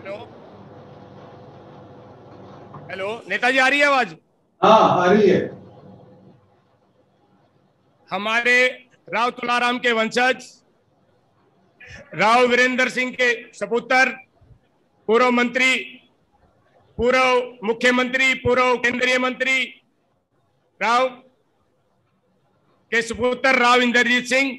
Hello. Hello Netaji, आ रही है आवाज? हाँ, आ रही है। हमारे राव तुलाराम के वंशज राव वीरेंद्र सिंह के सपुत्र, पूर्व मंत्री, पूर्व मुख्यमंत्री, पूर्व केंद्रीय मंत्री राव के सपुत्र राव इंद्रजीत सिंह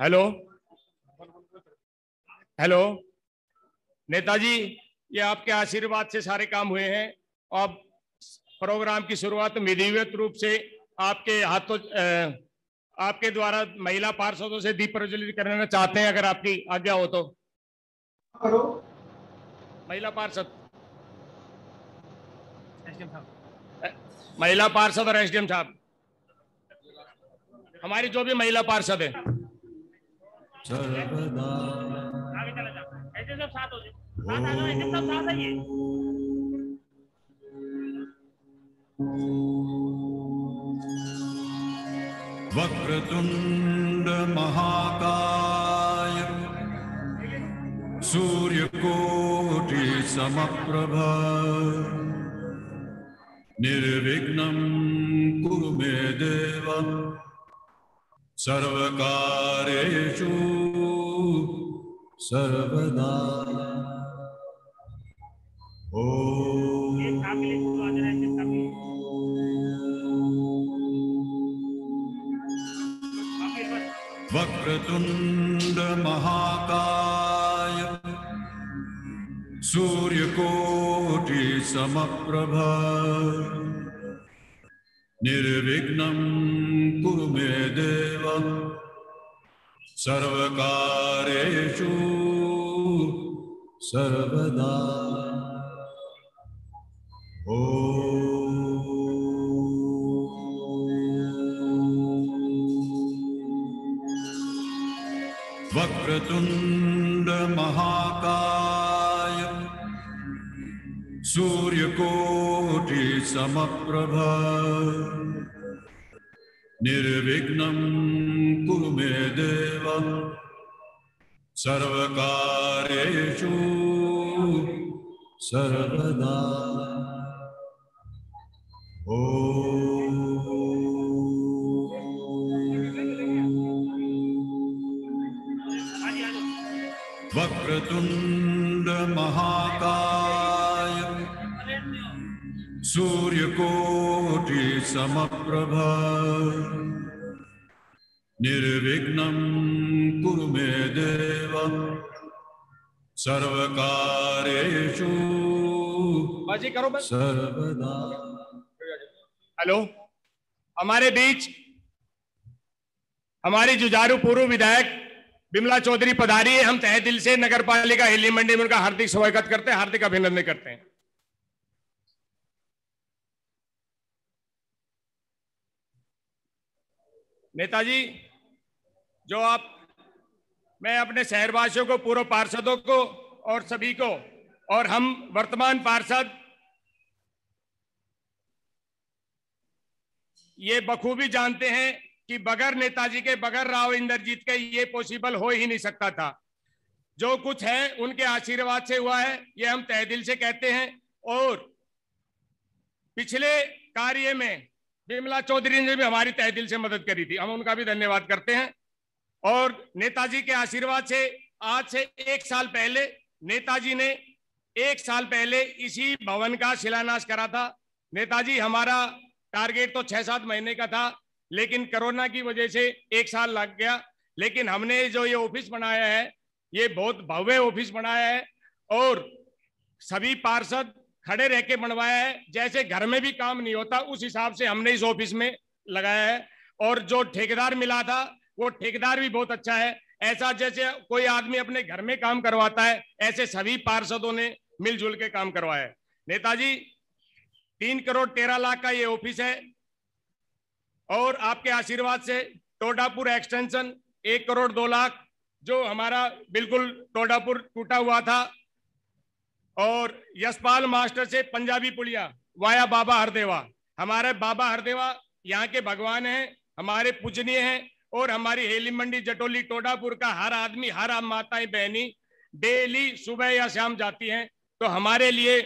हेलो हेलो नेताजी, ये आपके आशीर्वाद से सारे काम हुए हैं। अब प्रोग्राम की शुरुआत विधिवत रूप से आपके हाथों आपके द्वारा महिला पार्षदों से दीप प्रज्वलित करना चाहते हैं, अगर आपकी आज्ञा हो तो। करो। महिला पार्षद, महिला पार्षद और एसडीएम साहब, हमारी जो भी महिला पार्षद है। सर्वदा आगे चला जाता है, ऐसे सब साथ हो जाए, साथ आ जाओ, ऐसे सब साथ आइए। वक्रतुंड महाकाय सूर्यकोटि समप्रभ निर्विघ्नं कुरु मे देव सर्वकार्येषु सर्वदा। वक्रतुंड महाकाय सूर्यकोटि समप्रभ निर्विघ्नं कुरु मे देव सर्वकार्येषु सर्वदा। वक्रतुंड महाकाय सूर्यकोटि समप्रभ निर्विघ्नं कुरु मे देव सर्वकार्येषु सर्वदा। वक्रतुंड महाकाय सूर्यकोटि समप्रभ निर्विघ्नं कुरु मे देव सर्वकार्येषु सर्वदा। हेलो, हमारे बीच हमारी जुझारू पूर्व विधायक बिमला चौधरी पधारी है। हम तहे दिल से नगर पालिका हेली मंडी में उनका हार्दिक स्वागत करते हैं, हार्दिक अभिनंदन करते हैं। नेताजी, जो मैं अपने शहरवासियों को, पूर्व पार्षदों को और सभी को, और हम वर्तमान पार्षद ये बखूबी जानते हैं कि बगैर नेताजी के, बगैर राव इंद्रजीत के ये पॉसिबल हो ही नहीं सकता था। जो कुछ है उनके आशीर्वाद से हुआ है, ये हम तहे दिल से कहते हैं। और पिछले कार्य में बिमला चौधरी ने भी हमारी तहे दिल से मदद करी थी, हम उनका भी धन्यवाद करते हैं। और नेताजी के आशीर्वाद से आज से 1 साल पहले, नेताजी ने 1 साल पहले इसी भवन का शिलान्यास करा था। नेताजी, हमारा टारगेट तो 6-7 महीने का था, लेकिन कोरोना की वजह से 1 साल लग गया। लेकिन हमने जो ये ऑफिस बनाया है, ये बहुत भव्य ऑफिस बनाया है और सभी पार्षद खड़े रह के बनवाया है। जैसे घर में भी काम नहीं होता, उस हिसाब से हमने इस ऑफिस में लगाया है। और जो ठेकेदार मिला था, वो ठेकेदार भी बहुत अच्छा है। ऐसा जैसे कोई आदमी अपने घर में काम करवाता है, ऐसे सभी पार्षदों ने मिलजुल के काम करवाया है। नेताजी, 3 करोड़ 13 लाख का ये ऑफिस है और आपके आशीर्वाद से टोडापुर एक्सटेंशन 1 करोड़ 2 लाख, जो हमारा बिल्कुल टोडापुर टूटा हुआ था, और यशपाल मास्टर से पंजाबी पुलिया वाया बाबा हरदेवा। हमारे बाबा हरदेवा यहाँ के भगवान हैं, हमारे पूजनीय हैं। और हमारी हेली मंडी जटोली टोडापुर का हर आदमी, हर माताएं बहनी डेली सुबह या शाम जाती हैं, तो हमारे लिए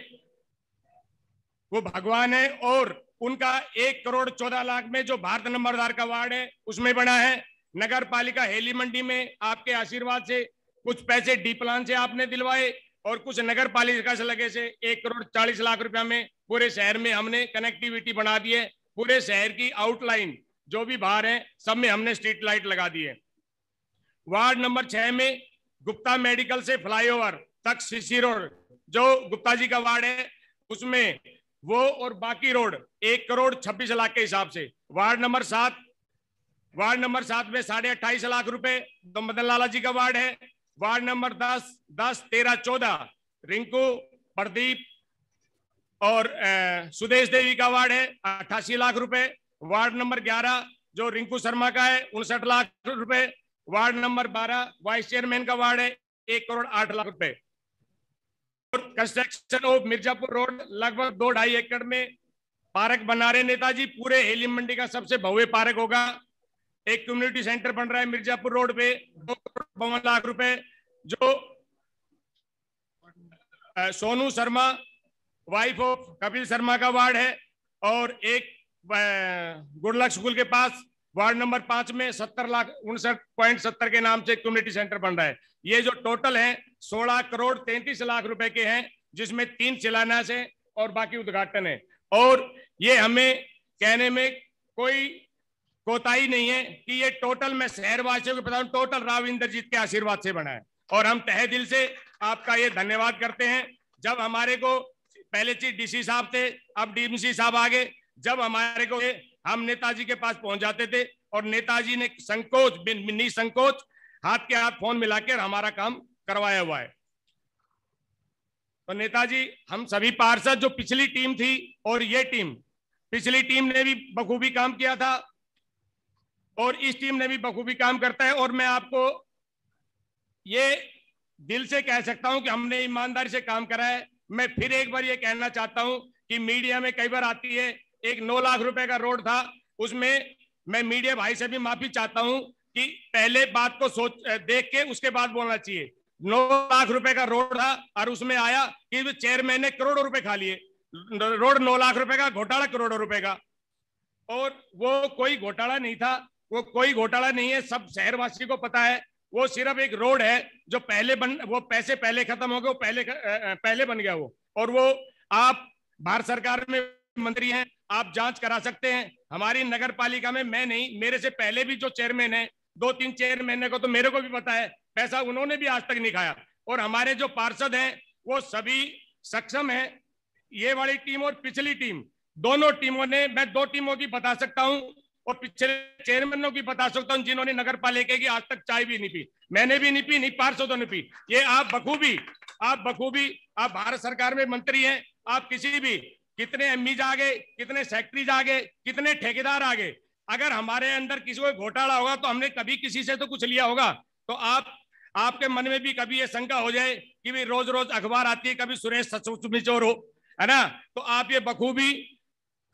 वो भगवान है। और उनका 1 करोड़ 14 लाख में जो भारत नंबरदार का वार्ड है उसमें बना है। नगर पालिका हेली मंडी में आपके आशीर्वाद से कुछ पैसे डी प्लान से आपने दिलवाए और कुछ नगर पालिका से लगे से 1 करोड़ 40 लाख रुपया में पूरे शहर में हमने कनेक्टिविटी बना दी है। पूरे शहर की आउटलाइन जो भी बाहर है सब में हमने स्ट्रीट लाइट लगा दी है। वार्ड नंबर 6 में गुप्ता मेडिकल से फ्लाईओवर तक सीसी रोड, जो गुप्ता जी का वार्ड है, उसमें वो और बाकी रोड 1,26,00,000 के हिसाब से। वार्ड नंबर 7 में 28.5 लाख रुपए, तो मदन लाला जी का वार्ड है। वार्ड नंबर 10, 13, 14 रिंकू, प्रदीप और सुदेश देवी का वार्ड है, 88 लाख रुपए। वार्ड नंबर 11 जो रिंकू शर्मा का है, 59 लाख रुपए। वार्ड नंबर 12 वाइस चेयरमैन का वार्ड है, 1,08,00,000 रुपए। और कंस्ट्रक्शन ऑफ मिर्जापुर रोड लगभग 2-2.5 एकड़ में पार्क बना रहे नेताजी। पूरे हेलियम मंडी का सबसे भव्य पार्क होगा। एक कम्युनिटी सेंटर बन रहा है मिर्जापुर रोड पे, 2,52 लाख रुपए। जो सोनू शर्मा वाइफ ऑफ कपिल शर्मा का वार्ड है। और एक गुडलक स्कूल के पास वार्ड नंबर 5 में 70,59.70 के नाम से कम्युनिटी सेंटर बन रहा है। ये जो टोटल है 16,33,00,000 रुपए के हैं, जिसमें 3 शिलान्यास है और बाकी उद्घाटन है। और ये हमें कहने में कोई कोताही नहीं है कि ये टोटल, मैं शहरवासियों को बताऊं, टोटल राव इंद्रजीत के आशीर्वाद से बना है। और हम तहे दिल से आपका ये धन्यवाद करते हैं। जब हमारे को पहले चीफ डीसी साहब थे, अब डीएमसी साहब आ गए, जब हमारे को हम नेताजी के पास पहुंच जाते थे और नेताजी ने निसंकोच हाथ के हाथ फोन मिलाकर हमारा काम करवाया हुआ है। तो नेताजी, हम सभी पार्षद, जो पिछली टीम थी और ये टीम, पिछली टीम ने भी बखूबी काम किया था और इस टीम ने भी बखूबी काम करता है। और मैं आपको ये दिल से कह सकता हूं कि हमने ईमानदारी से काम करा है। मैं फिर एक बार ये कहना चाहता हूं कि मीडिया में कई बार आती है, एक 9 लाख रुपए का रोड था, उसमें मैं मीडिया भाई से भी माफी चाहता हूं कि पहले बात को देख के उसके बाद बोलना चाहिए। 9 लाख रुपए का रोड था और उसमें आया कि चेयरमैन ने करोड़ों रुपए खा लिए। रोड 9 लाख रुपए का, घोटाला करोड़ों रुपए का। और वो कोई घोटाला नहीं था, वो कोई घोटाला नहीं है, सब शहरवासी को पता है। वो सिर्फ एक रोड है जो वो पैसे पहले खत्म हो गए, वो पहले बन गया वो। और वो आप भारत सरकार में मंत्री हैं, आप जांच करा सकते हैं। हमारी नगर पालिका में, मैं नहीं, मेरे से पहले भी जो चेयरमैन है, 2-3 चेयरमैन को तो मेरे को भी पता है, पैसा उन्होंने भी आज तक नहीं खाया। और हमारे जो पार्षद हैं वो सभी सक्षम है। ये वाली टीम और पिछली टीम, दोनों टीमों ने, मैं 2 टीमों की बता सकता हूं और पिछले चेयरमैनों की बता सकता हूं, जिन्होंने नगर पालिका की आज तक चाय भी नहीं पी। मैंने भी नहीं पी, नहीं पार्षदों ने पी। ये आप बखूबी आप भारत सरकार में मंत्री हैं, आप किसी भी, कितने एमईज आ गए, कितने सेक्रेटरीज आ गए, कितने ठेकेदार आ गए, अगर हमारे अंदर किसी को घोटाला होगा तो हमने कभी किसी से तो कुछ लिया होगा। तो आपके मन में भी कभी ये शंका हो जाए कि भी रोज रोज अखबार आती है, कभी सुरेश सचमुच में चोर हो, है ना, तो आप ये बखूबी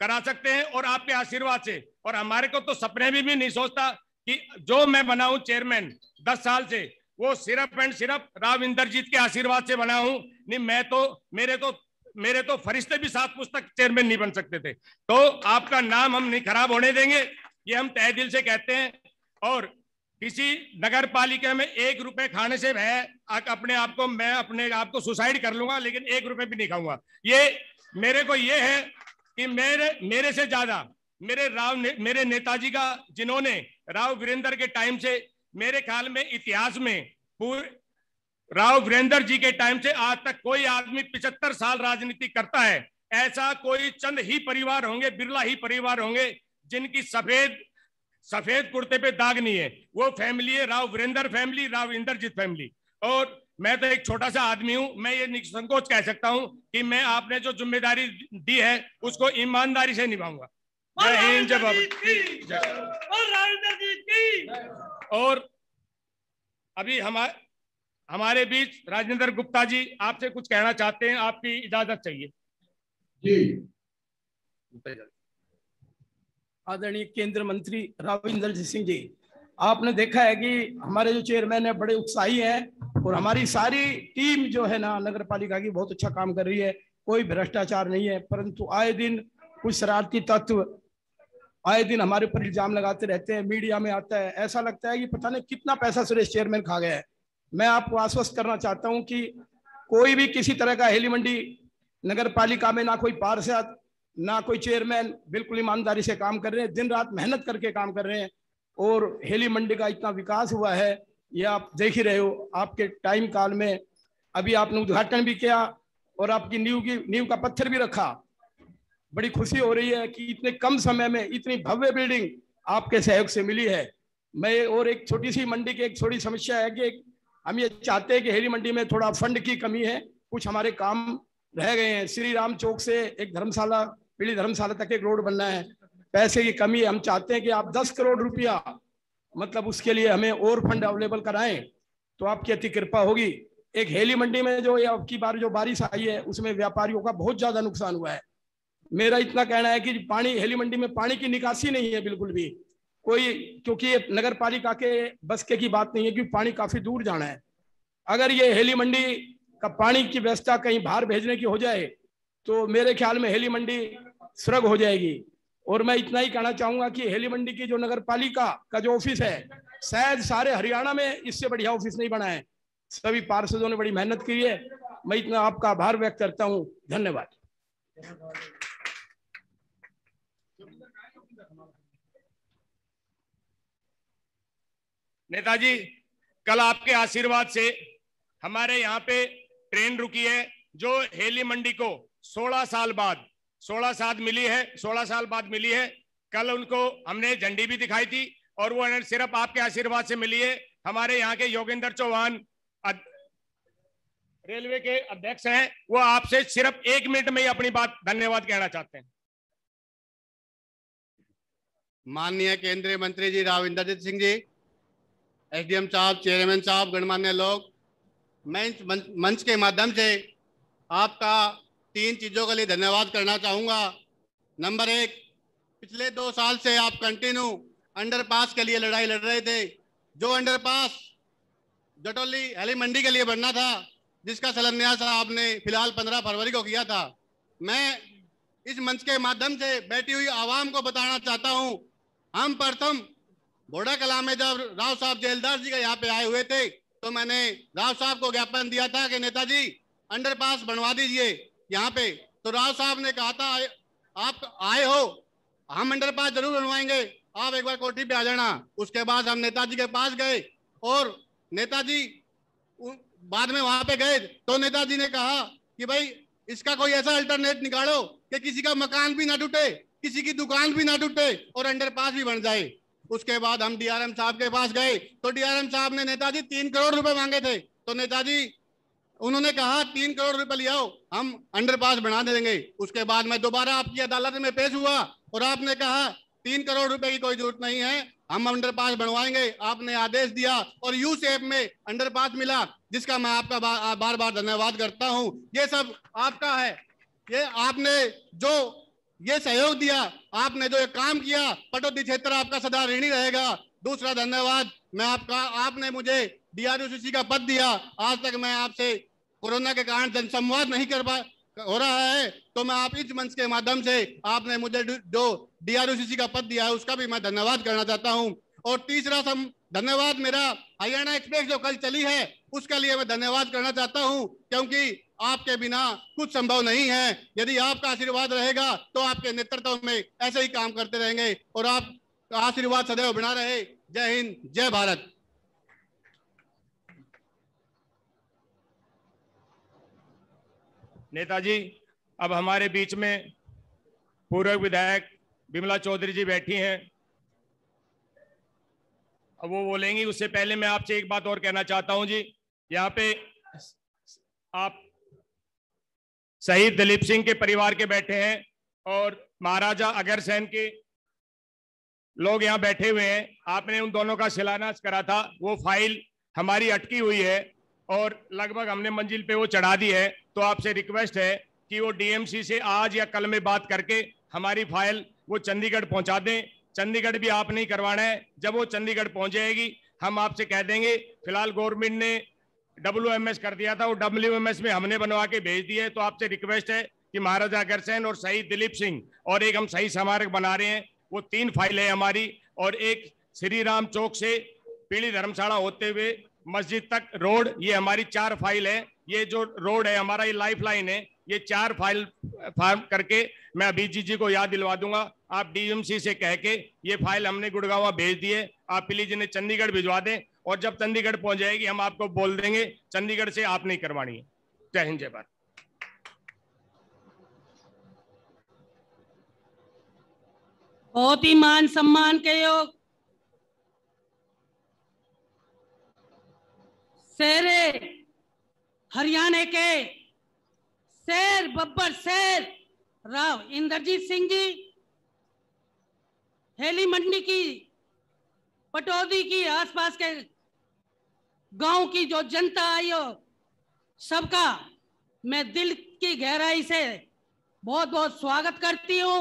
करा सकते हैं और आपके आशीर्वाद से। और हमारे को तो सपने में भी नहीं सोचता कि जो मैं बना हूं चेयरमैन 10 साल से, वो सिर्फ एंड सिर्फ राव इंद्रजीत के आशीर्वाद से बना हूं। नहीं, मेरे तो फरिश्ते भी 7 पुस्तक चेयरमैन नहीं बन सकते थे। तो आपका नाम हम नहीं खराब होने देंगे, ये हम तहे दिल से कहते हैं। और किसी नगर पालिका में 1 रुपए खाने से मैं अपने आप को सुसाइड कर लूंगा, लेकिन 1 रुपए भी नहीं खाऊंगा। ये मेरे को ये है कि मेरे से ज्यादा मेरे नेताजी का, जिन्होंने राव वीरेंद्र के टाइम से, मेरे ख्याल में इतिहास में राव वीरेंद्र जी के टाइम से आज तक कोई आदमी 75 साल राजनीति करता है, ऐसा कोई चंद ही परिवार होंगे, बिरला ही परिवार होंगे जिनकी सफेद कुर्ते पे दाग नहीं है। वो फैमिली है राव वीरेंद्र फैमिली, राव इंद्रजीत फैमिली। और मैं तो एक छोटा सा आदमी हूं, मैं ये निसंकोच कह सकता हूं कि मैं आपने जो जिम्मेदारी दी है उसको ईमानदारी से निभाऊंगा। जय हिंद, जय भारत। और अभी हमारे बीच राजेंद्र गुप्ता जी आपसे कुछ कहना चाहते हैं, आपकी इजाजत चाहिए जी। आदरणीय केंद्र मंत्री राव इंद्रजीत सिंह जी, आपने देखा है कि हमारे जो चेयरमैन है बड़े उत्साही हैं और हमारी सारी टीम जो है ना नगर पालिका की बहुत अच्छा काम कर रही है। कोई भ्रष्टाचार नहीं है, परंतु आए दिन कुछ शरारती तत्व आए दिन हमारे ऊपर इल्जाम लगाते रहते हैं, मीडिया में आता है, ऐसा लगता है कि पता नहीं कितना पैसा सुरेश चेयरमैन खा गया है। मैं आपको आश्वस्त करना चाहता हूं कि कोई भी किसी तरह का हेली मंडी नगर पालिका में, ना कोई पार्षद ना कोई चेयरमैन, बिल्कुल ईमानदारी से काम कर रहे हैं, दिन रात मेहनत करके काम कर रहे हैं। और हेली मंडी का इतना विकास हुआ है ये आप देख ही रहे हो, आपके टाइम काल में अभी आपने उद्घाटन भी किया और आपकी नींव का पत्थर भी रखा। बड़ी खुशी हो रही है कि इतने कम समय में इतनी भव्य बिल्डिंग आपके सहयोग से मिली है। मैं और एक छोटी सी मंडी की एक छोटी समस्या है कि हम ये चाहते हैं कि हेली मंडी में थोड़ा फंड की कमी है, कुछ हमारे काम रह गए हैं। श्री राम चौक से एक धर्मशाला, पीली धर्मशाला तक एक रोड बनना है, पैसे की कमी है। हम चाहते हैं कि आप 10 करोड़ रुपया मतलब उसके लिए हमें और फंड अवेलेबल कराएं तो आपकी अति कृपा होगी। एक हेली मंडी में जो अब की बार जो बारिश आई है उसमें व्यापारियों का बहुत ज्यादा नुकसान हुआ है। मेरा इतना कहना है कि पानी, हेली मंडी में पानी की निकासी नहीं है बिल्कुल भी कोई, क्योंकि ये नगर पालिका के बस के की बात नहीं है कि पानी काफी दूर जाना है। अगर ये हेली मंडी का पानी की व्यवस्था कहीं बाहर भेजने की हो जाए तो मेरे ख्याल में हेली मंडी स्वर्ग हो जाएगी। और मैं इतना ही कहना चाहूंगा कि हेली मंडी की जो नगर पालिका का जो ऑफिस है, शायद सारे हरियाणा में इससे बढ़िया ऑफिस नहीं बना है। सभी पार्षदों ने बड़ी मेहनत की है, मैं इतना आपका आभार व्यक्त करता हूं। धन्यवाद। नेताजी, कल आपके आशीर्वाद से हमारे यहाँ पे ट्रेन रुकी है जो हेली मंडी को 16 साल बाद 16 साल बाद मिली है। कल उनको हमने झंडी भी दिखाई थी और वो सिर्फ आपके आशीर्वाद से मिली है। हमारे यहाँ के योगेंद्र चौहान रेलवे के अध्यक्ष हैं, वो आपसे सिर्फ 1 मिनट में ही अपनी बात धन्यवाद कहना चाहते हैं। माननीय केंद्रीय मंत्री जी राव इंद्रजीत सिंह जी, एसडीएम साहब, चेयरमैन साहब, गणमान्य लोग, मैं इस मंच के माध्यम से आपका 3 चीज़ों के लिए धन्यवाद करना चाहूँगा। नंबर 1, पिछले 2 साल से आप कंटिन्यू अंडरपास के लिए लड़ाई लड़ रहे थे। जो अंडरपास जटोली हेली मंडी के लिए बनना था, जिसका शिलान्यास आपने फिलहाल 15 फरवरी को किया था। मैं इस मंच के माध्यम से बैठी हुई आवाम को बताना चाहता हूँ, हम प्रथम बोड़ा कला में जब राव साहब जेलदार जी का यहाँ पे आए हुए थे तो मैंने राव साहब को ज्ञापन दिया था कि नेताजी अंडरपास बनवा दीजिए यहाँ पे। तो राव साहब ने कहा था आप आए हो, हम अंडरपास जरूर बनवाएंगे, आप एक बार कोठी पे आ जाना। उसके बाद हम नेताजी के पास गए और नेताजी बाद में वहां पे गए तो नेताजी ने कहा कि भाई इसका कोई ऐसा अल्टरनेट निकालो कि किसी का मकान भी ना टूटे, किसी की दुकान भी ना टूटे और अंडरपास भी बन जाए। उसके बाद हम डीआरएम साहब के पास गए तो डीआरएम साहब ने नेताजी 3 करोड़ रुपए मांगे थे। तो नेताजी उन्होंने कहा 3 करोड़ रुपए ले आओ, हम अंडरपास बना देंगे। उसके बाद मैं दोबारा आपकी अदालत में पेश हुआ और आपने कहा 3 करोड़ रुपए की कोई जरूरत नहीं है, हम अंडरपास बनवाएंगे। आपने आदेश दिया और यू शेप में अंडरपास मिला, जिसका मैं आपका बार बार धन्यवाद करता हूं। ये सब आपका है, ये आपने जो ये सहयोग दिया, आपने जो ये काम किया, पटौदी क्षेत्र आपका सदा ऋणी रहेगा। दूसरा धन्यवाद मैं आपका, आपने मुझे डीआरयूसीसी का पद दिया। आज तक मैं आपसे कोरोना के कारण जनसंवाद नहीं कर पा हो रहा है, तो मैं आप इस मंच के माध्यम से आपने मुझे जो डीआरयूसीसी का पद दिया है उसका भी मैं धन्यवाद करना चाहता हूं। और तीसरा धन्यवाद मेरा हरियाणा एक्सप्रेस जो कल चली है उसके लिए मैं धन्यवाद करना चाहता हूं, क्योंकि आपके बिना कुछ संभव नहीं है। यदि आपका आशीर्वाद रहेगा तो आपके नेतृत्व में ऐसे ही काम करते रहेंगे और आपका आशीर्वाद सदैव बना रहे। जय हिंद, जय भारत। नेताजी, अब हमारे बीच में पूर्व विधायक विमला चौधरी जी बैठी हैं, अब वो बोलेंगी। उससे पहले मैं आपसे एक बात और कहना चाहता हूं जी, यहाँ पे आप शहीद दलीप सिंह के परिवार के बैठे हैं और महाराजा अग्रसेन के लोग यहाँ बैठे हुए हैं। आपने उन दोनों का शिलान्यास करा था, वो फाइल हमारी अटकी हुई है और लगभग हमने मंजिल पे वो चढ़ा दी है। तो आपसे रिक्वेस्ट है कि वो डीएमसी से आज या कल में बात करके हमारी फाइल वो चंडीगढ़ पहुंचा दें। चंडीगढ़ भी आप नहीं करवाना है, जब वो चंडीगढ़ पहुंच जाएगी हम आपसे कह देंगे। फिलहाल गवर्नमेंट ने WMS कर दिया था, वो WMS में हमने बनवा के भेज दिए। तो आपसे रिक्वेस्ट है कि महाराजा अग्रसेन और शहीद दिलीप सिंह और एक हम शहीद स्मारक बना रहे हैं, वो 3 फाइल है हमारी। और एक श्री राम चौक से पीली धर्मशाला होते हुए मस्जिद तक रोड, ये हमारी 4 फाइल है। ये जो रोड है हमारा, ये लाइफ लाइन है। ये 4 फाइल फार्म करके मैं अभिजीत जी को याद दिलवा दूंगा। आप डीएमसी से कह के ये फाइल हमने गुड़गांव भेज दिए, आप प्लीज इन्हें चंडीगढ़ भिजवा दें। और जब चंडीगढ़ पहुंच जाएगी हम आपको बोल देंगे, चंडीगढ़ से आप नहीं करवानी है। जय हिंद, जय भारत। बहुत ही मान सम्मान के योग शेरे हरियाणा के शेर बब्बर शेर राव इंद्रजीत सिंह जी, हेली मंडी की पटौदी की आसपास के गांव की जो जनता आई हो, सबका मैं दिल की गहराई से बहुत बहुत स्वागत करती हूं।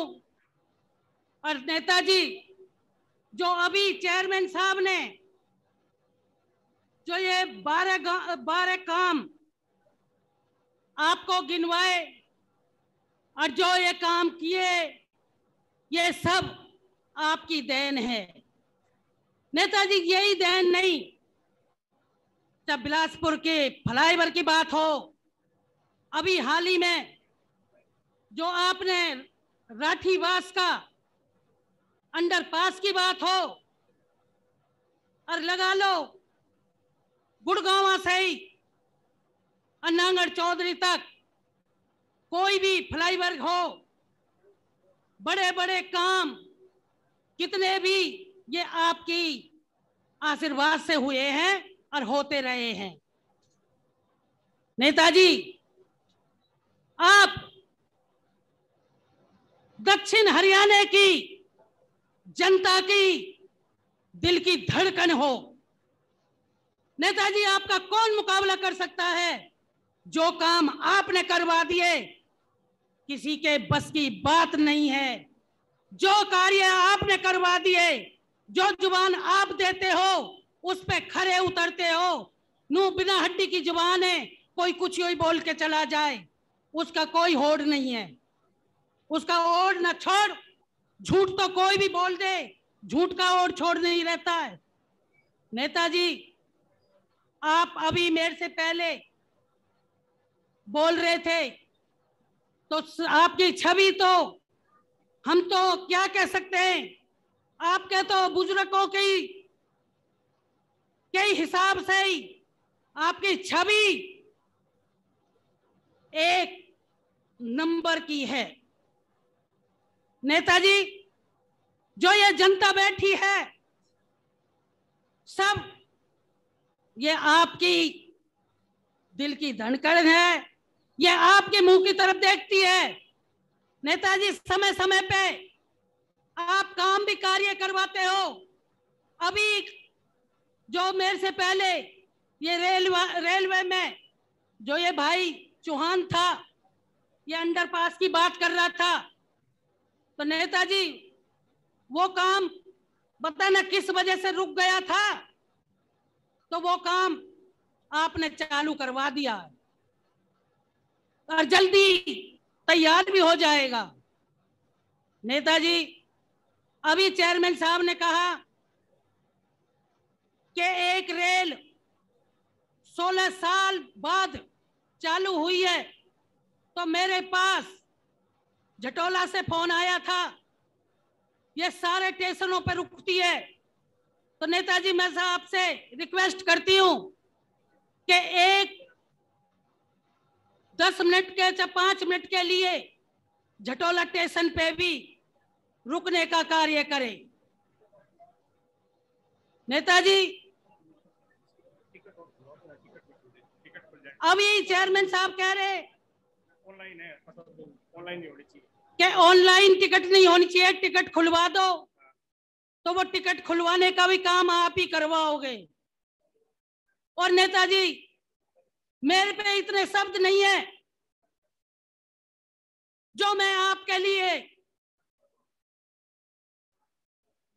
और नेताजी, जो अभी चेयरमैन साहब ने जो ये 12 काम आपको गिनवाए और जो ये काम किए, ये सब आपकी देन है नेताजी। यही देन नहीं, जब बिलासपुर के फ्लाईओवर की बात हो, अभी हाल ही में जो आपने राठीवास का अंडरपास की बात हो, और लगा लो गुड़गांव से ही अन्नागढ़ चौधरी तक कोई भी फ्लाईओवर हो, बड़े बड़े काम कितने भी ये आपकी आशीर्वाद से हुए हैं और होते रहे हैं। नेताजी, आप दक्षिण हरियाणा की जनता की दिल की धड़कन हो। नेताजी, आपका कौन मुकाबला कर सकता है? जो काम आपने करवा दिए किसी के बस की बात नहीं है। जो कार्य आपने करवा दिए, जो जुबान आप देते हो उस पे खरे उतरते हो। नू बिना हड्डी की जुबान है, कोई कुछ ही बोल के चला जाए, उसका कोई होड़ नहीं है। उसका ओढ़ ना छोड़, झूठ तो कोई भी बोल दे, झूठ का ओढ़ छोड़ नहीं रहता है। नेताजी, आप अभी मेरे से पहले बोल रहे थे, तो आपकी छवि तो हम तो क्या कह सकते हैं, आपके तो बुजुर्गों के हिसाब से ही आपकी छवि एक नंबर की है। नेताजी, जो ये जनता बैठी है, सब ये आपकी दिल की धड़कन है, ये आपके मुंह की तरफ देखती है। नेताजी, समय समय पे आप काम भी कार्य करवाते हो। अभी जो मेरे से पहले ये रेलवे में जो ये भाई चौहान था, ये अंडरपास की बात कर रहा था, तो नेताजी वो काम पता न किस वजह से रुक गया था, तो वो काम आपने चालू करवा दिया और जल्दी तैयार भी हो जाएगा। नेताजी, अभी चेयरमैन साहब ने कहा कि एक रेल 16 साल बाद चालू हुई है, तो मेरे पास जटोला से फोन आया था, ये सारे स्टेशनों पर रुकती है। तो नेताजी, मैं आपसे रिक्वेस्ट करती हूं कि एक 10 मिनट के या 5 मिनट के लिए जटोला स्टेशन पे भी रुकने का कार्य करें। नेताजी, अभी चेयरमैन साहब कह रहे ऑनलाइन है, ऑनलाइन नहीं होनी चाहिए कि ऑनलाइन टिकट नहीं होनी चाहिए, टिकट खुलवा दो। तो वो टिकट खुलवाने का भी काम आप ही करवाओगे। और नेताजी, मेरे पे इतने शब्द नहीं है जो मैं आपके लिए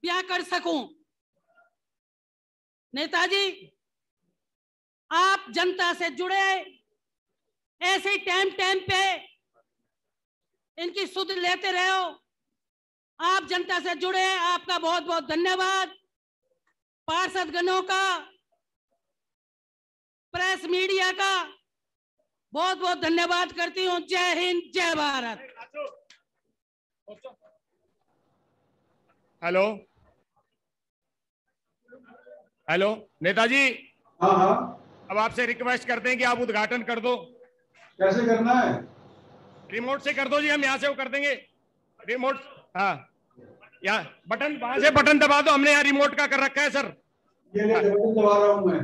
क्या कर सकूं। नेताजी, आप जनता से जुड़े, ऐसे टाइम टाइम पे इनकी सुध लेते रहो। आप जनता से जुड़े, आपका बहुत बहुत धन्यवाद। पार्षद गणों का, प्रेस मीडिया का बहुत बहुत धन्यवाद करती हूँ। जय हिंद, जय भारत। हेलो हेलो नेताजी, हाँ हाँ, अब आपसे रिक्वेस्ट करते हैं कि आप उद्घाटन कर दो। कैसे करना है? रिमोट से कर दो जी, हम यहाँ से वो कर देंगे रिमोट। हाँ, यहाँ बटन, वहां से बटन दबा दो, हमने यहाँ रिमोट का कर रखा है सर। ये ले बटन दबा रहा हूँ मैं।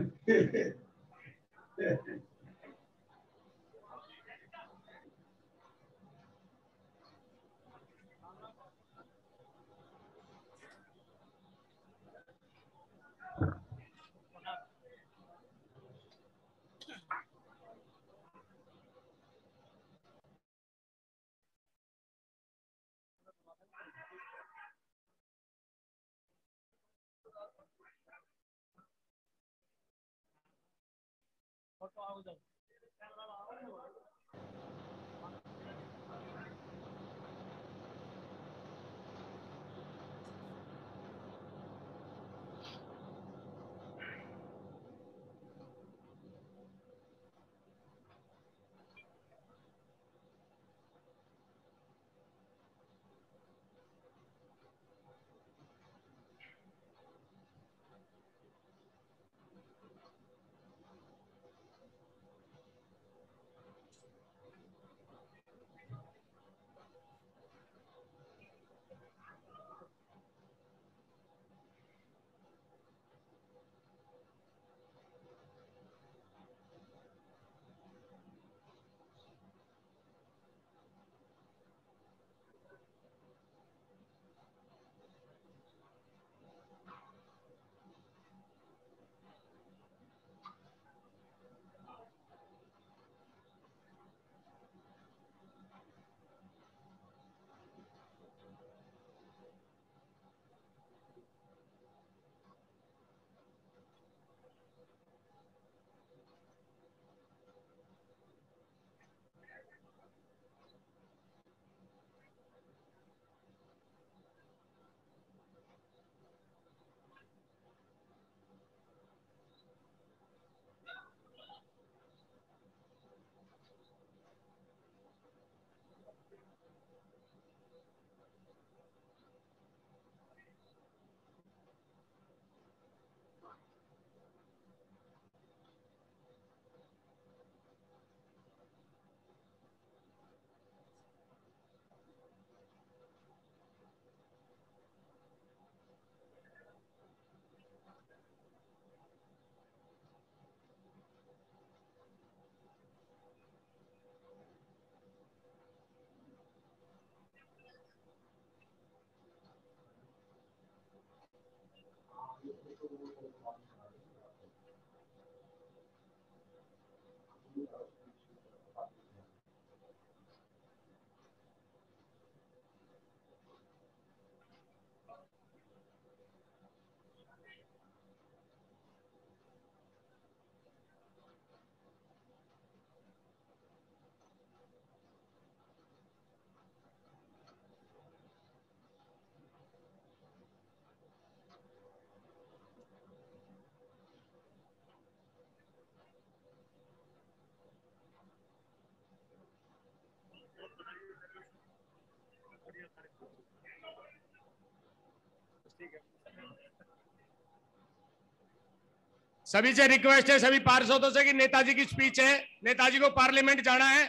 सभी से रिक्वेस्ट है, सभी पार्षदों से, कि नेताजी की स्पीच है, नेताजी को पार्लियामेंट जाना है।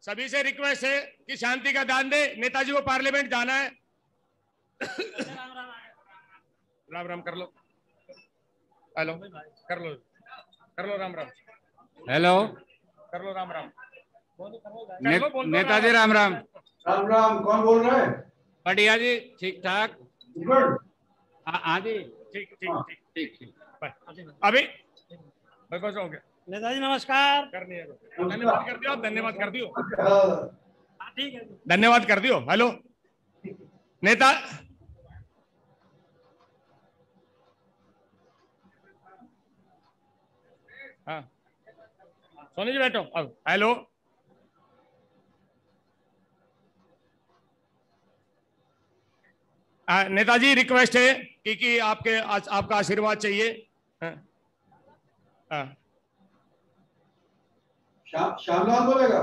सभी से रिक्वेस्ट है कि शांति का दान दे, नेताजी को पार्लियामेंट जाना है। राम राम कर लो, हेलो कर लो राम राम, हेलो कर लो राम राम। नेताजी राम राम। राम राम, कौन बोल रहा है? बढ़िया जी, ठीक ठाक। गुड। हाँ जी, ठीक ठीक ठीक ठीक ठीक। अभी बस हो गया। नेताजी नमस्कार। करनी है, धन्यवाद कर दियो, धन्यवाद कर दियो, ठीक है, धन्यवाद कर दियो। हेलो नेता, हाँ सोनी जी बैठो अब। हेलो नेताजी, रिक्वेस्ट है कि आपका आशीर्वाद चाहिए। श्यामलाल बोलेगा?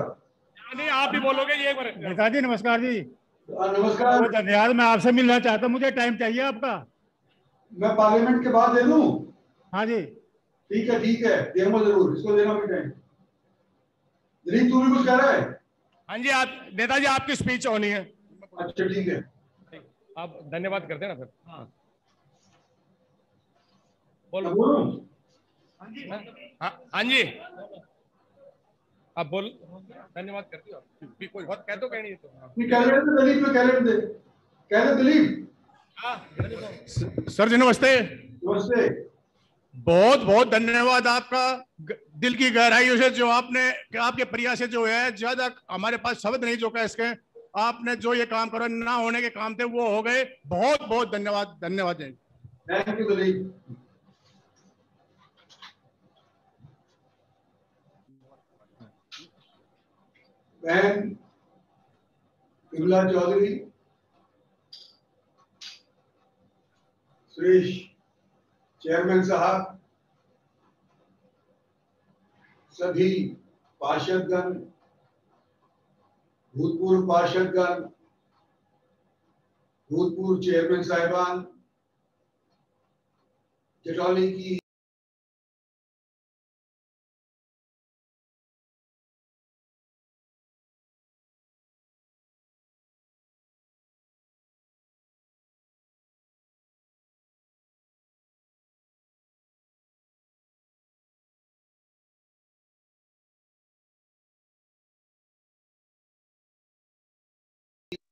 नहीं, आप भी बोलोगे ये। नेताजी नमस्कार जी। नमस्कार। धन्यवाद, मैं आपसे मिलना चाहता हूँ, मुझे टाइम चाहिए आपका। मैं पार्लियामेंट के बाद दे दूं? हाँ जी ठीक है देंगे जरूर, इसको देना भी टाइम। दिलीप तू भी कुछ कह रहा है? हाँ जी, आप नेताजी आपकी स्पीच होनी है। अच्छा ठीक है, आप धन्यवाद करते हैं ना फिर। हाँ बोलो। मैं बोलूं? हाँ जी आप बोल, धन्यवाद करती हो कोई बहुत कह तो कहनी है तो। दिलीप में कह दे दिलीप। सर जी नमस्ते। नमस्ते। बहुत बहुत धन्यवाद आपका, दिल की गहराइयों से जो आपके प्रयास से जो है, ज्यादा हमारे पास शब्द नहीं जो कह इसके, आपने जो ये काम करो ना होने के काम थे वो हो गए। बहुत बहुत धन्यवाद। धन्यवाद। Thank you Dilip. बहन विमला चौधरी, सुरेश चेयरमैन साहब, सभी पार्षदगण, भूतपूर्व पार्षदगण, भूतपूर्व चेयरमैन साहिबान, जटौली की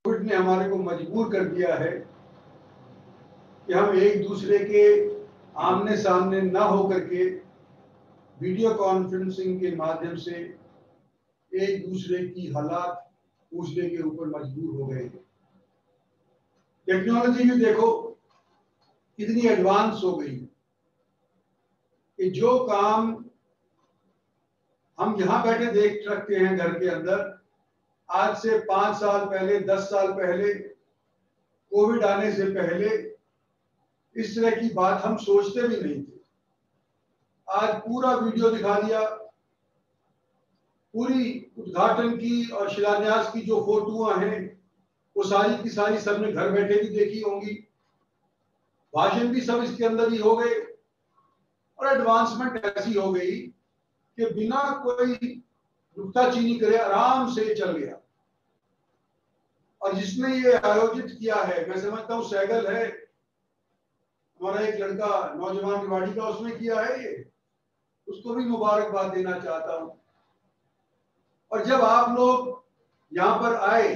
कोविड ने हमारे को मजबूर कर दिया है कि हम एक दूसरे के आमने सामने ना होकर के वीडियो कॉन्फ्रेंसिंग के माध्यम से एक दूसरे की हालात पूछने के ऊपर मजबूर हो गए। टेक्नोलॉजी भी देखो कितनी एडवांस हो गई कि जो काम हम यहां बैठे देख सकते हैं घर के अंदर, आज से 5 साल पहले, 10 साल पहले, कोविड आने से पहले इस तरह की बात हम सोचते भी नहीं थे। आज पूरा वीडियो दिखा दिया, पूरी उद्घाटन की और शिलान्यास की जो फोटोआं हैं वो सारी की सारी सबने घर बैठे भी देखी होंगी। भाषण भी सब इसके अंदर ही हो गए और एडवांसमेंट ऐसी हो गई कि बिना कोई नुक्ताचीनी करे आराम से चल गया। और जिसने ये आयोजित किया है, मैं समझता हूँ सैगल है, हमारा एक लड़का नौजवान रिवाड़ी का, उसने किया है ये, उसको भी मुबारकबाद देना चाहता हूँ। और जब आप लोग यहाँ पर आए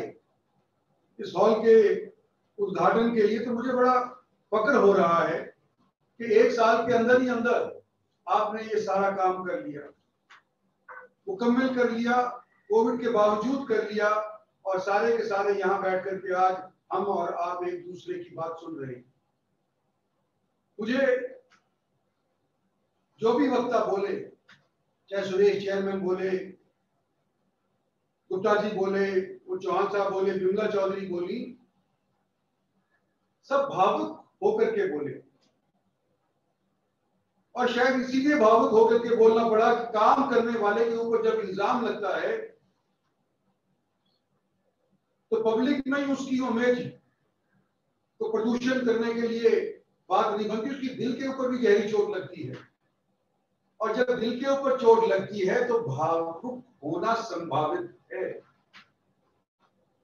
इस हॉल के उद्घाटन के लिए, तो मुझे बड़ा फक्र हो रहा है कि 1 साल के अंदर ही अंदर आपने ये सारा काम कर लिया, मुकम्मल कर लिया, कोविड के बावजूद कर लिया, और सारे के सारे यहाँ बैठ करके आज हम और आप एक दूसरे की बात सुन रहे हैं। मुझे जो भी वक्ता बोले, चाहे सुरेश चेयरमैन बोले, गुप्ता जी बोले, वो चौहान साहब बोले, विमला चौधरी बोली, सब भावुक होकर के बोले। और शायद इसीलिए भावुक होकर के बोलना पड़ा कि काम करने वाले के ऊपर जब इल्जाम लगता है तो पब्लिक में ही उसकी इमेज को प्रदूषण करने के लिए बात नहीं बनती, उसकी दिल के ऊपर भी गहरी चोट लगती है। और जब दिल के ऊपर चोट लगती है तो भावुक होना संभावित है।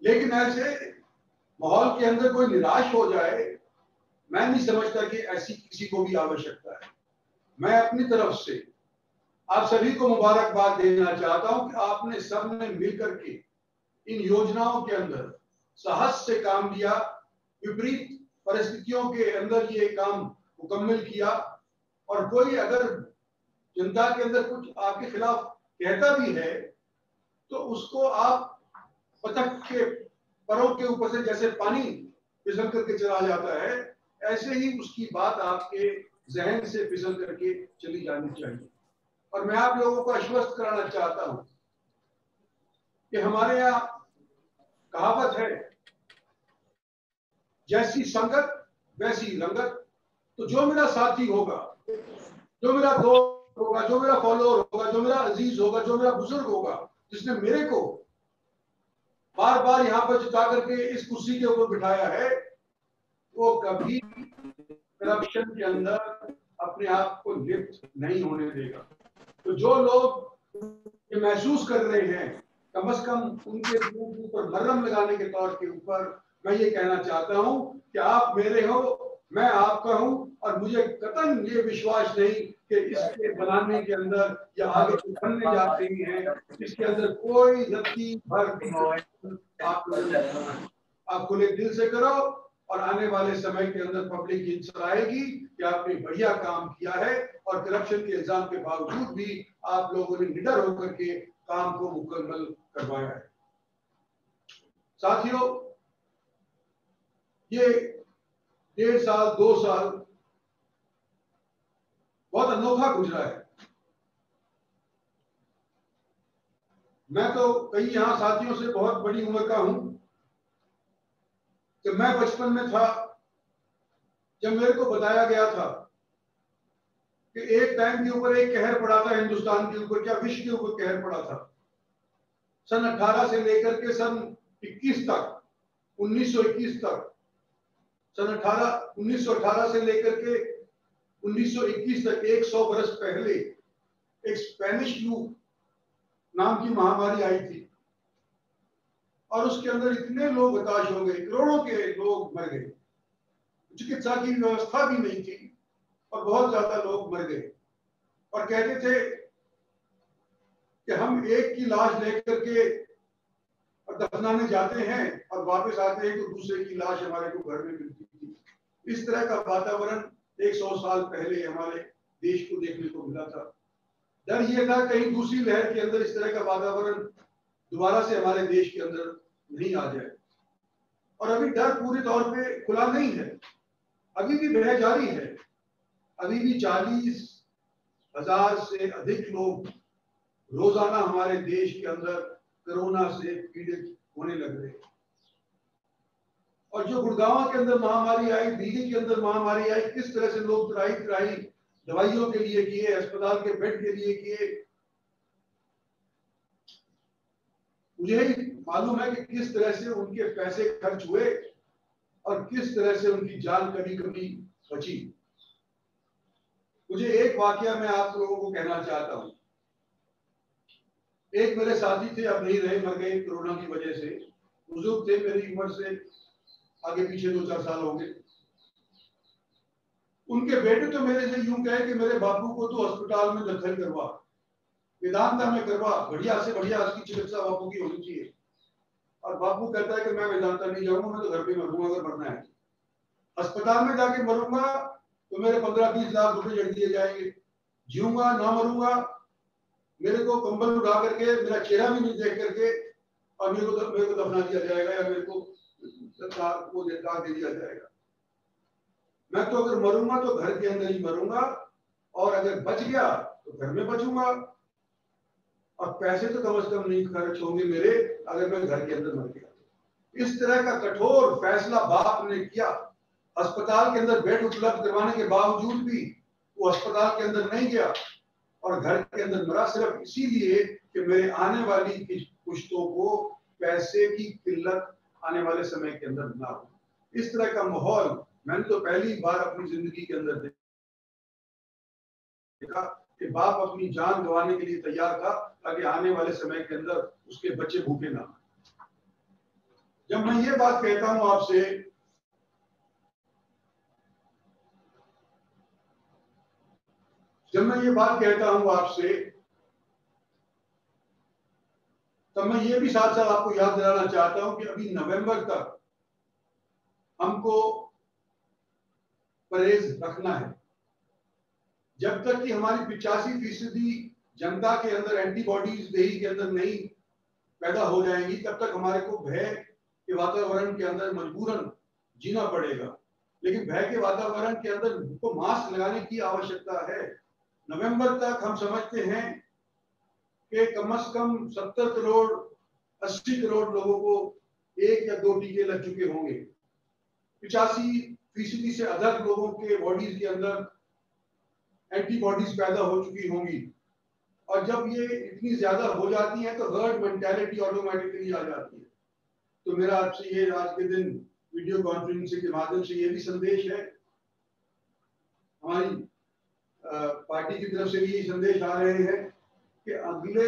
लेकिन ऐसे माहौल के अंदर कोई निराश हो जाए, मैं नहीं समझता कि ऐसी किसी को भी आवश्यकता है। मैं अपनी तरफ से आप सभी को मुबारकबाद देना चाहता हूं कि आपने सबने मिलकर के इन योजनाओं के अंदर साहस से काम लिया, विपरीत परिस्थितियों के अंदर ये काम मुकम्मल किया। और कोई अगर जनता के अंदर कुछ आपके खिलाफ कहता भी है तो उसको आप पतंग के परों के ऊपर से जैसे पानी फिसल करके चला जाता है, ऐसे ही उसकी बात आपके जहन से फिसल करके चली जानी चाहिए। और मैं आप लोगों को आश्वस्त कराना चाहता हूं कि हमारे यहाँ कहावत है, जैसी संगत वैसी रंगत। तो जो मेरा साथी होगा, जो मेरा दोस्त होगा, जो मेरा फॉलोअर होगा, जो मेरा अजीज होगा, जो मेरा बुजुर्ग होगा, जिसने मेरे को बार बार यहाँ पर जिता करके इस कुर्सी के ऊपर बिठाया है, वो कभी करप्शन के अंदर अपने आप को लिप्त नहीं होने देगा। तो जो लोग ये महसूस कर रहे हैं, कम से कम उनके ऊपर मरहम लगाने के तौर के ऊपर मैं ये कहना चाहता हूं कि आप मेरे हो, मैं आपका हूं, और मुझे कतई ये विश्वास नहीं कि इसके बनाने के अंदर या आगे जो बनने जा रही है इसके अंदर कोई रत्ती भर आप खुले दिल से करो, और आने वाले समय के अंदर पब्लिक इंसान आएगी कि आपने बढ़िया काम किया है और करप्शन के इल्जाम के बावजूद भी आप लोगों ने निडर होकर के काम को मुकम्मल करवाया है। साथियों, ये 1.5 साल 2 साल बहुत अनोखा गुजरा है। मैं तो कई यहाँ साथियों से बहुत बड़ी उम्र का हूं। जब मैं बचपन में था, जब मेरे को बताया गया था कि एक टाइम के ऊपर एक कहर पड़ा था हिंदुस्तान के ऊपर, क्या विश्व के ऊपर कहर पड़ा था, सन 18 से लेकर के सन 21 तक, 1921 तक, सन 1918 से लेकर के 1921 तक 100 बरस पहले एक स्पेनिश फ्लू नाम की महामारी आई थी, और उसके अंदर इतने लोग हताश हो गए, करोड़ों के लोग मर गए, चिकित्सा की व्यवस्था भी नहीं थी और बहुत ज्यादा लोग मर गए। और कहते थे कि हम एक की लाश लेकर के दफनाने जाते हैं और वापस आते हैं तो दूसरे की लाश हमारे को घर में मिलती थी। इस तरह का वातावरण 100 साल पहले हमारे देश को देखने को मिला था। डर ये था कहीं दूसरी लहर के अंदर इस तरह का वातावरण दोबारा से हमारे देश के अंदर नहीं आ जाए। और अभी डर पूरे तौर पे खुला नहीं है, अभी भी बह जारी है। अभी भी 40,000 से अधिक लोग रोजाना हमारे देश के अंदर कोरोना से पीड़ित होने लग रहे हैं। और जो गुड़गांव के अंदर महामारी आई, दिल्ली के अंदर महामारी आई, किस तरह से लोग त्राही दवाइयों के लिए किए, अस्पताल के बेड के लिए किए, मुझे ही मालूम है कि किस तरह से उनके पैसे खर्च हुए और किस तरह से उनकी जान कभी कभी बची। मुझे एक वाकया मैं आप लोगों को कहना चाहता हूं। एक मेरे साथी थे, अब नहीं रहे, मर गए कोरोना की वजह से। बुजुर्ग थे, मेरी उम्र से आगे पीछे 2-4 साल हो गए। उनके बेटे तो मेरे से यूं कहे कि मेरे बापू को तो अस्पताल में दाखिल करवा, वेदांता में करवा, बढ़िया से बढ़िया उसकी चिकित्सा बापू की होनी चाहिए। और बापू कहता है कि मैं वेदांता नहीं जाऊंगा, मैं तो घर पे मरूंगा अगर मरना है। अस्पताल में जाके मरूंगा तो मेरे 15-20 लाख रुपए जड़ दिए जाएंगे। जीऊंगा ना मरूंगा, मेरे को कंबल उड़ा करके, मेरा चेहरा भी नहीं देख करके, और मेरे को दफना दिया जाएगा या मेरे को दाग दे दिया जाएगा। मैं तो अगर मरूंगा तो घर के अंदर ही मरूंगा, और अगर बच गया तो घर में बचूंगा, और पैसे तो कम से कम नहीं खर्च होंगे मेरे अगर मैं घर के अंदर मर गया। इस तरह का कठोर फैसला बाप ने किया। अस्पताल के अंदर बेड उपलब्ध करवाने के बावजूद भी वो अस्पताल के अंदर नहीं गया और घर के अंदर मरा, सिर्फ इसीलिए कि मेरे आने वाली पुश्तों को पैसे की किल्लत आने वाले समय के अंदर ना हो। इस तरह का माहौल मैंने तो पहली बार अपनी जिंदगी के अंदर देखा कि बाप अपनी जान गंवाने के लिए तैयार था ताकि आने वाले समय के अंदर उसके बच्चे भूखे ना। जब मैं ये बात कहता हूं आपसे, तब मैं ये भी साथ साथ आपको याद दिलाना चाहता हूं कि अभी नवंबर तक हमको परहेज रखना है। जब तक कि हमारी 85% जनता के अंदर एंटीबॉडीज देही के अंदर नहीं पैदा हो जाएंगी, तब तक हमारे को भय के वातावरण के अंदर मजबूरन जीना पड़ेगा। लेकिन भय के वातावरण के अंदर हमको मास्क लगाने की आवश्यकता है। नवंबर तक हम समझते हैं कि कम से कम 70 करोड़ 80 करोड़ लोगों को 1 या 2 टीके लग चुके होंगे। 85% से अधिक लोगों के बॉडीज के अंदर एंटीबॉडीज पैदा हो चुकी होंगी। और जब ये इतनी ज्यादा हो जाती है तो हर्ड मेंटालिटी ऑटोमेटिकली आ जाती है। तो मेरा आपसे ये आज के दिन वीडियो कॉन्फ्रेंसिंग के माध्यम से ये भी संदेश है हमारी पार्टी की तरफ से भी ये संदेश आ रहे हैं कि अगले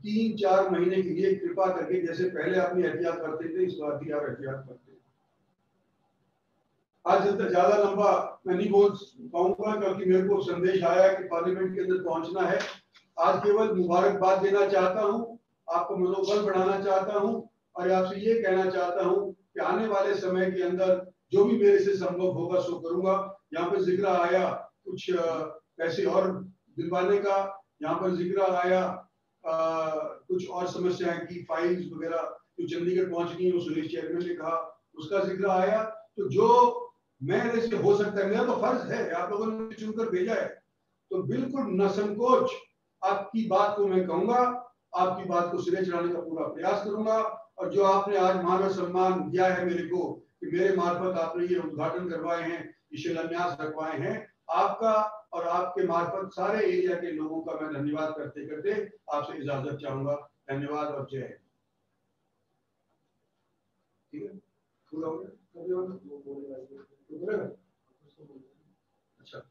3-4 महीने के लिए कृपा करके जैसे पहले अपनी एहतियात करते थे, इस बार भी आप एहतियात करते। आज ज्यादा लंबा मैं नहीं बोल पाऊंगा क्योंकि मेरे को संदेश आया कि पार्लियामेंट के अंदर पहुंचना है। आज केवल मुबारकबाद देना चाहता हूं, आपको मनोबल बढ़ाना चाहता हूं और आपसे ये कहना चाहता हूं कि आने वाले समय के अंदर जो भी मेरे से संभव होगा सो करूंगा। यहाँ पे जिक्र आया कुछ पैसे और दिलवाने का, यहाँ पर जिक्र आया कुछ और समस्याएं की फाइल्स वगैरह जो चंडीगढ़ पहुंचनी है, वो सुरेश चेयरमैन ने कहा, उसका जिक्र आया। तो जो मेरे से हो सकता है, मेरा तो फर्ज है, आप लोगों ने चुनकर भेजा है, तो बिल्कुल न संकोच आपकी बात को मैं कहूंगा, आपकी बात को सिरे चढ़ाने का पूरा प्रयास करूंगा। और जो आपने आज मान और सम्मान दिया है मेरे को कि मेरे मार्फत आपने ये उद्घाटन करवाए हैं, ये शिलान्यास रखवाए हैं, आपका और आपके मार्फत सारे एरिया के लोगों का मैं धन्यवाद करते करते आपसे इजाजत चाहूंगा। धन्यवाद और जय हिंद। ठीक है, पूरा हो गया? अच्छा,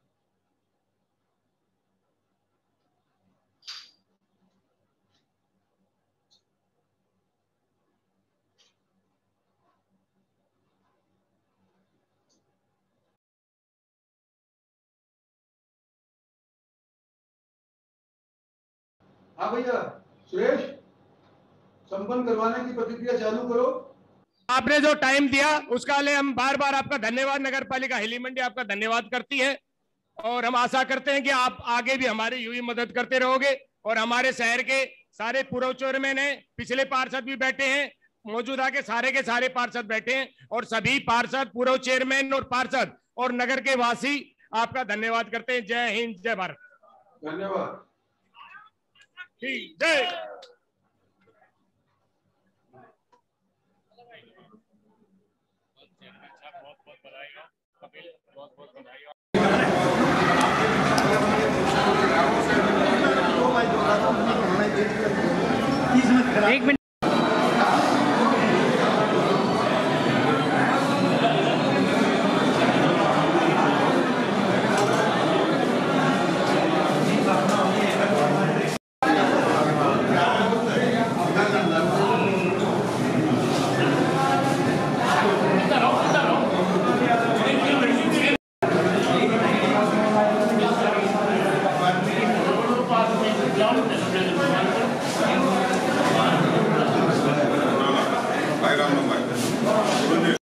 हाँ भैया सुरेश, संपन्न करवाने की प्रतिक्रिया चालू करो। आपने जो टाइम दिया उसका लिए हम बार बार आपका धन्यवाद, नगर पालिका हिली मंडी आपका धन्यवाद करती है और हम आशा करते हैं कि आप आगे भी हमारी यूं ही मदद करते रहोगे। और हमारे शहर के सारे पूर्व चेयरमैन हैं, पिछले पार्षद भी बैठे हैं, मौजूदा के सारे पार्षद बैठे हैं और सभी पार्षद, पूर्व चेयरमैन और पार्षद और नगर के वासी आपका धन्यवाद करते हैं। जय हिंद, जय भारत। धन्यवाद। जय। बहुत बधाई। एक मिनट। Bayram.